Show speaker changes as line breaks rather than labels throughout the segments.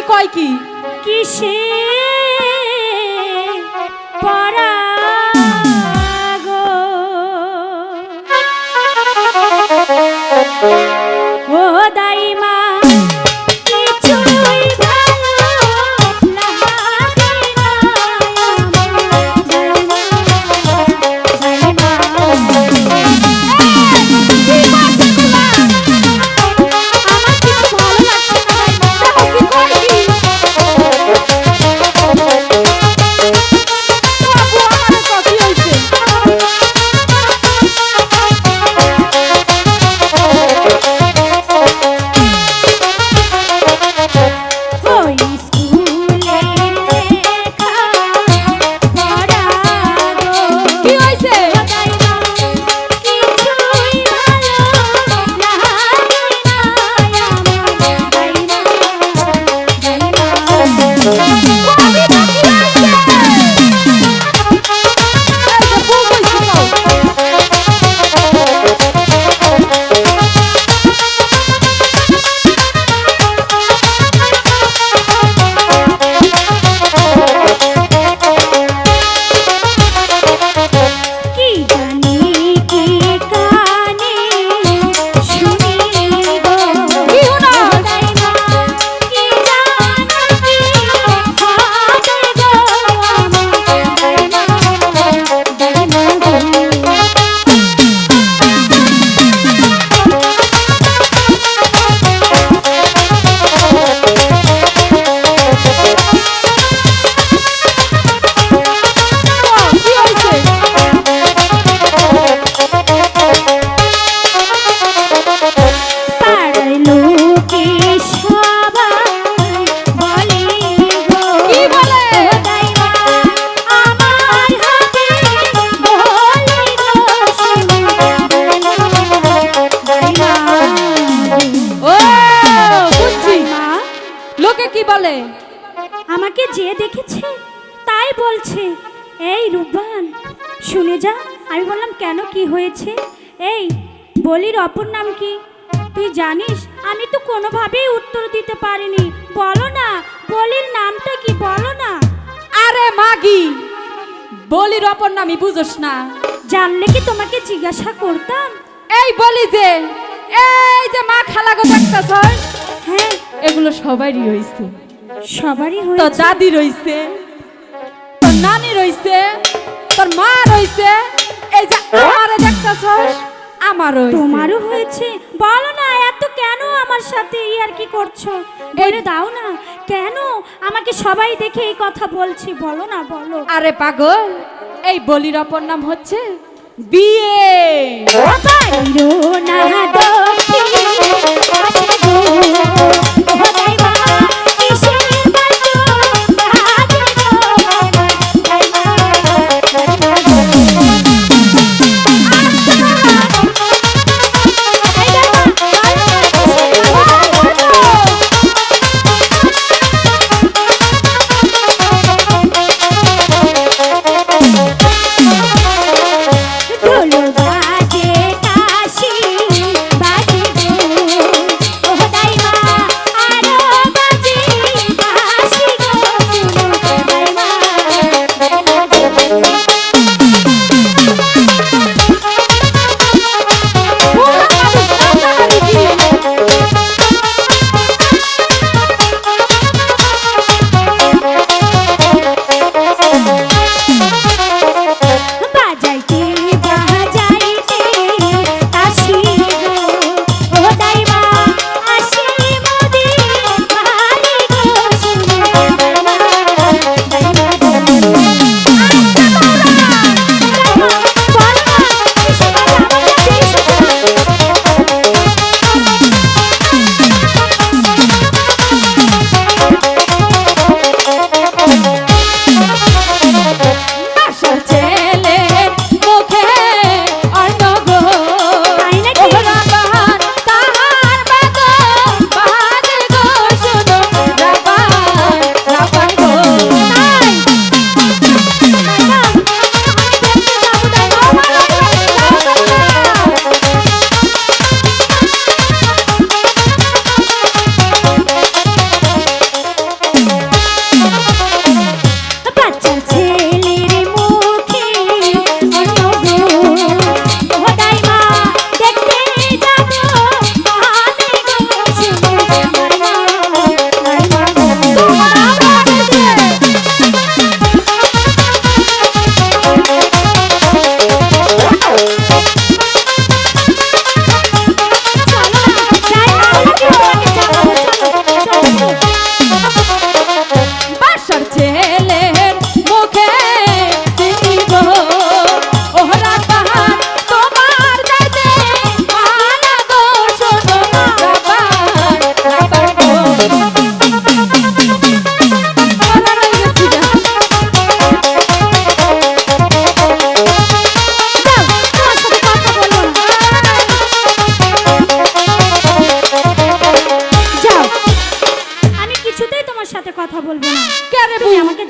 কয় কি
কিসে পরাগো ও দাইমা কিছুই ভালো লাগে না দাইমা কি করছে তোমরা আমার কিছু ভালো লাগছে না দাইমা কই কি বাবু আমার কফি হইছে ওই স্কুলের লেখা পড়াগো
কি হইছে
দাইমা কিছুই ভালো লাগে না আমার দাইমা কবি বাকি আছে
এই যে বউ কইছে কও
কি জানি কি কানে শুনি গো
কি হলো?
দাইমা কি জানি কি হবে গো আমার দাইমা
কি হইছে
পাড়ার লোকে সবাই বলে গো
কি বলে?
ও দাইমা আমার হাতে বলে গো দাইমা
ও বুঝছি
মা
লোকে কি বলে
আমাকে যে দেখেছে তাই বলছে এই রূপবান শুনে যা আমি বললাম কেন কি হয়েছে এই বলির অপর নাম কি তুই জানিস আমি তো কোনোভাবেই উত্তর দিতে পারিনি বলো না বলির নামটা কি বলো না
আরে মাগি বলির অপর নামই বুঝোস না
জানলে কি তোমাকে জিজ্ঞাসা করতাম
এই বলি যে এই যে মা খালাগো দেখতেছ
হ্যাঁ
এগুলো সবারই হইছে
সবারই
তোর
হয়েছে
দাদি রইছে তোর নানি রইছে তোর মা রইছে এই যে আমারে দেখতেছ আমারও হইছে।
তোমারও হয়েছে বলো না এত কেন আমার সাথে আর কি করছো বলে দাও না কেন আমাকে সবাই দেখে এই কথা বলছি বলো না বলো
আরে পাগল এই বলির অপর নাম হচ্ছে বিয়ে
বাইরো না দক্ষিণ আসে গো ও দাইমা কিসের বাজো বাজে গো দাইমা ঢোল বাজে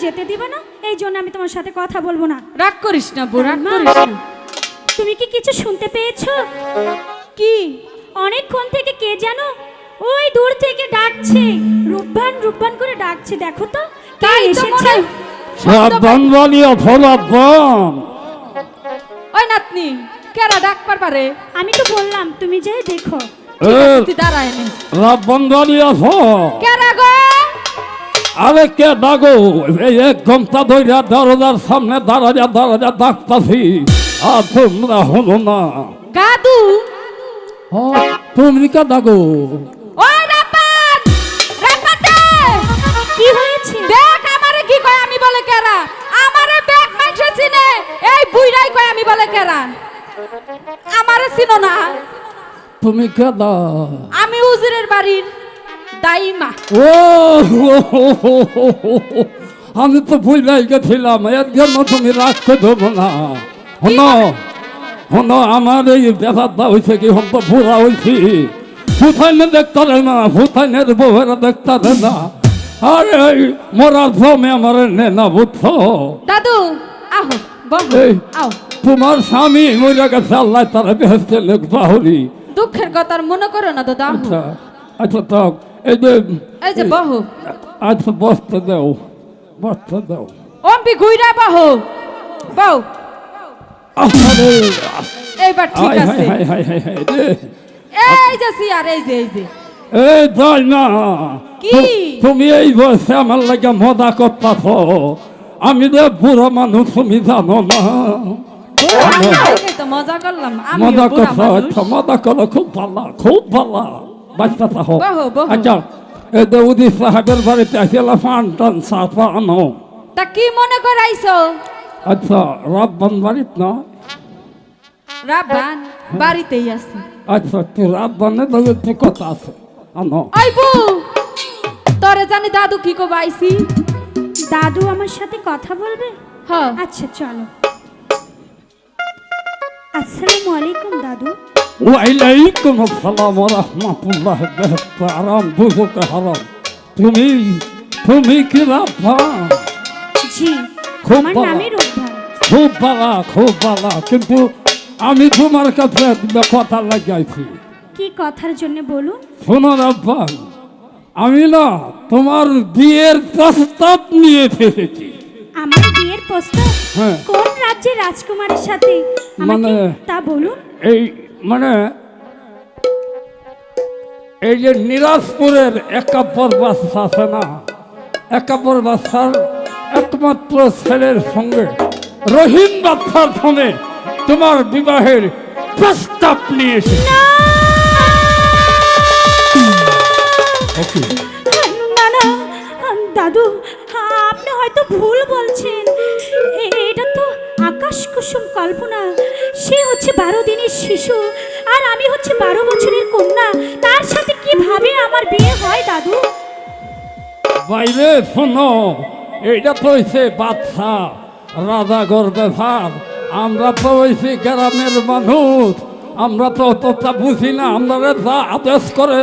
যেতে দিবে না, এই জন্য আমি তোমার সাথে কথা বলবো না।
রাগ করিস না বউ, রাগ
মা,
করিস না।
তুমি কি কিছু শুনতে পেয়েছো?
কি?
অনেকক্ষণ থেকে কে জানো ওই দূর থেকে ডাকছে, রূপবান রূপবান করে ডাকছে, দেখো তো কে
তাই তো
এসেছে।
মনে হয়।
সাবধান বলিয়া ফলাবন।
ওই নাতনি কেরা ডাক পারবারে?
আমি তো বললাম তুমি যাই দেখো।
তুই দাঁড়ায় নে।
রাবণ বলিয়া ফ।
কেরা গো?
আরে কে ডাগো? এই 1 ঘন্টা ধইরা দরজার সামনে দাঁড়াইয়া ডাকতাছি, আর তোমরা হলো না।
গাদু।
তুমি কে ডাগো?
ওই রাপান, রাপাতে
কি হয়েছে?
দেখ আমারে কি কয়, আমি বলে কেরা? আমারে ব্যাগ মাইছে চিনে, এই বুইড়াই কয় আমি বলে কেরা? আমারে চিনো না?
তুমি কে দা?
আমি উজিরের বাড়ির দাইমা।
ও আমি তো ভুলাই গেছিলাম, এর জন্য তুমি রাখতে দেবো না। হনো হনো, আমার এই ব্যাপারটা হয়েছে কি, হন তো ভুরা হয়েছি। ভূতাইনে দেখতে না, ভূতাইনের বউরা দেখতে না, আর এই মরার ভ্রমে আমার নে না, বুঝছো?
দাদু আহো বহো,
এই
আও।
তোমার স্বামী মরে গেছে, আল্লাহ তারা বেহেস্তে লোক বাহুরি।
দুঃখের কথা আর মনে করো না দাদা। আহো।
আচ্ছা আচ্ছা, তো এই যে
এই যে বহো,
আচ্ছা বসতে দাও, বসতে দাও।
অম্পি ঘুইরা বহো, বউ।
আরে
এইবার ঠিক
হাই হাই
আছে।
হাই হাই হাই হাই রে।
এই যে সিয়ার, এই যে এই যে
এই যাই না,
কি?
তুমি এই বয়সে আমার লাগে মজা করতেছ। আমি যে বুড়ো মানুষ, তুমি জানো না।
আমি আগেই তো মজা করলাম, আমি
মজা
বুড়া
করছো?
মানুষ।
আচ্ছা মজা করো, খুব ভালো, খুব ভালো। বাচ্চা থাকো।
বহো, বহো।
আচ্ছা এই যে উদিত সাহেবের বাড়িতে আসলে পান টান চাপা আনো।
তা কি মনে করাইছো?
আচ্ছা রাব্বান বাড়িত না?
রাব্বান বাড়িতেই আছে।
আচ্ছা তুই রাব্বানের লগে একটু কথা আছে, আনো।
ওই বউ, তোরে জানি দাদু কি কো বাইছি।
দাদু আমার সাথে কথা বলবে?
হ্যাঁ।
আচ্ছা চলো। আসসালামু আলাইকুম দাদু।
ওয়ালাইকুম আসসালাম ওয়া রাহমাতুল্লাহ। বেহেশত আরাম, দুজকে হারাম। তুমি তুমি কি রাব্বান?
জি,
খুব
আমার
ভালো।
নামই রূপবান।
খুব ভালো, খুব ভালো, কিন্তু আমি তোমার কাছে একটা কথা লাগাইছি।
কি কথার জন্য বলুন?
শোনো রাব্বান, আমি না তোমার বিয়ের প্রস্তাব নিয়ে এসেছি।
আমার বিয়ের প্রস্তাব?
হ্যাঁ।
কোন রাজ্যের রাজকুমারের সাথে? আমাকে
মানে-
তা বলুন।
এই মানে এই যে নিরাজপুরের একাব্বর বাদশা আছে না, একাব্বর বাদশার একমাত্র ছেলের সঙ্গে রহিম বাদশার সঙ্গে তোমার বিবাহের প্রস্তাব নিয়ে এসেছি। ওকে।
না না দাদু, আপনি হয়তো ভুল বলছেন। এটা তো আকাশ কুসুম কল্পনা। সে হচ্ছে 12 দিনের শিশু, আর আমি হচ্ছে 12 বছরের কন্যা। তার সাথে কিভাবে আমার বিয়ে হয় দাদু?
বাইরে শোনো, এইটা তো হয়েছে বাদশা রাজা গর্বে ভার। আমরা তো হয়েছি গ্রামের মানুষ, আমরা তো অতটা বুঝি না। আমরা যা আদেশ করে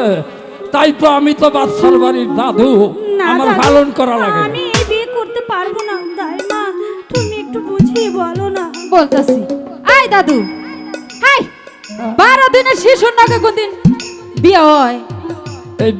তাই তো। আমি তো বাদশার বাড়ির দাদু,
না
আমার
দাদু,
পালন করা লাগে।
আমি এই বিয়ে করতে পারবো না। দাইমা, তুমি একটু বুঝিয়ে বলো না।
বলতাছি। আই দাদু, হাই 12 দিনের শিশুর নাকি কোনদিন বিয়ে হয়?
এই